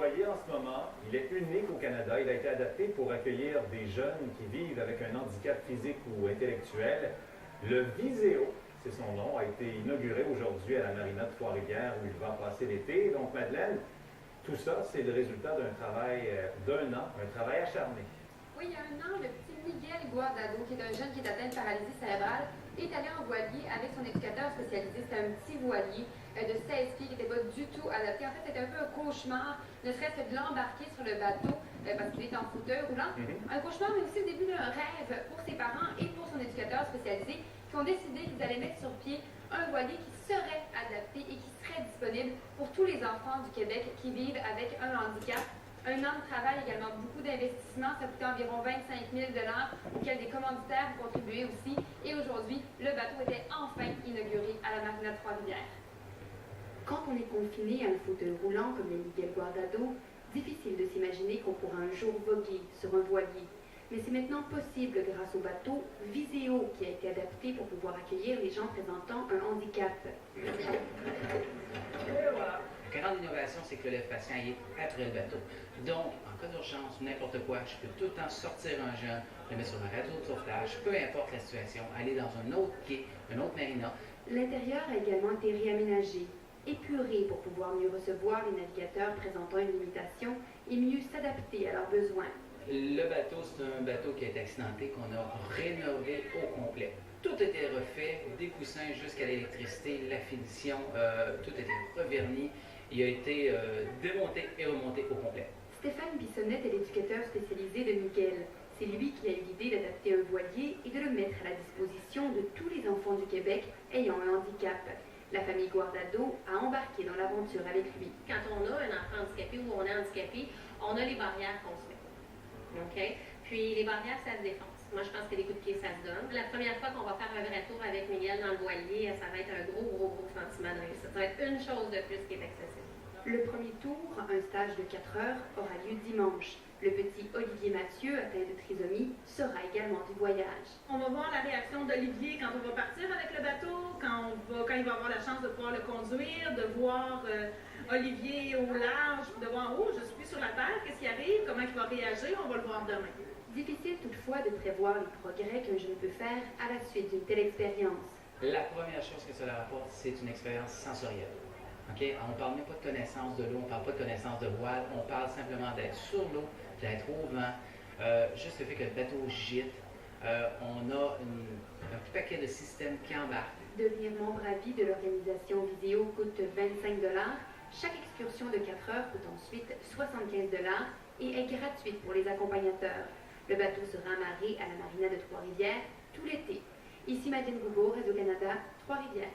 voyez en ce moment, il est unique au Canada. Il a été adapté pour accueillir des jeunes qui vivent avec un handicap physique ou intellectuel. Le Viséo, c'est son nom, a été inauguré aujourd'hui à la Marina de Trois-Rivières où il va passer l'été. Donc, Madeleine, tout ça, c'est le résultat d'un travail d'un an, un travail acharné. Oui, il y a un an, le petit Miguel Guardado, qui est un jeune qui est atteint de paralysie cérébrale, est allé en voilier avec son éducateur spécialisé. C'était un petit voilier de 16 pieds qui n'était pas du tout adapté. En fait, c'était un peu un cauchemar, ne serait-ce que de l'embarquer sur le bateau parce qu'il est en fauteuil roulant. Un cauchemar, mais aussi le début d'un rêve pour ses parents et pour son éducateur spécialisé qui ont décidé qu'ils allaient mettre sur pied un voilier qui serait adapté et qui serait disponible pour tous les enfants du Québec qui vivent avec un handicap. Un an de travail, également beaucoup d'investissements, ça coûtait environ 25 000 auxquels des commanditaires ont contribué aussi. Et aujourd'hui, le bateau était enfin inauguré à la Marina de Trois-Rivières. Quand on est confiné à un fauteuil roulant comme le Miguel Guardado, difficile de s'imaginer qu'on pourra un jour voguer sur un voilier. Mais c'est maintenant possible grâce au bateau Viséo qui a été adapté pour pouvoir accueillir les gens présentant un handicap. La grande innovation, c'est que le patient est après le bateau. Donc, en cas d'urgence ou n'importe quoi, je peux tout le temps sortir un jeune, le mettre sur ma radio de sauvetage, peu importe la situation, aller dans un autre quai, un autre marina. L'intérieur a également été réaménagé, épuré pour pouvoir mieux recevoir les navigateurs présentant une limitation et mieux s'adapter à leurs besoins. Le bateau, c'est un bateau qui a été accidenté, qu'on a rénové au complet. Tout a été refait, des coussins jusqu'à l'électricité, la finition, tout a été reverni. Il a été démonté et remonté au complet. Stéphane Bissonnette est l'éducateur spécialisé de Miguel. C'est lui qui a eu l'idée d'adapter un voilier et de le mettre à la disposition de tous les enfants du Québec ayant un handicap. La famille Guardado a embarqué dans l'aventure avec lui. Quand on a un enfant handicapé ou on est handicapé, on a les barrières qu'on se met. OK? Puis les barrières, ça se défonce. Moi, je pense que les coups de pied, ça se donne. La première fois qu'on va faire un vrai tour avec Miguel dans le voilier, ça va être un gros sentiment de réussite. Ça va être une chose de plus qui est accessible. Le premier tour, un stage de 4 heures, aura lieu dimanche. Le petit Olivier Mathieu, atteint de trisomie, sera également du voyage. On va voir la réaction d'Olivier quand on va partir avec le bateau, quand il va avoir la chance de pouvoir le conduire, de voir Olivier au large, de voir, oh, je suis sur la terre, qu'est-ce qui arrive, comment il va réagir, on va le voir demain. Difficile toutefois de prévoir les progrès qu'un jeune peut faire à la suite d'une telle expérience. La première chose que cela rapporte, c'est une expérience sensorielle. Okay? On ne parle même pas de connaissance de l'eau, on ne parle pas de connaissance de voile, on parle simplement d'être sur l'eau, d'être au vent, juste le fait que le bateau gîte, on a un petit paquet de systèmes qui embarquent. Devenir membre à vie de l'organisation Viséo coûte 25 $. Chaque excursion de 4 heures coûte ensuite 75 $ et est gratuite pour les accompagnateurs. Le bateau sera amarré à la Marina de Trois-Rivières tout l'été. Ici Madeleine Goubeau, Radio-Canada, Trois-Rivières.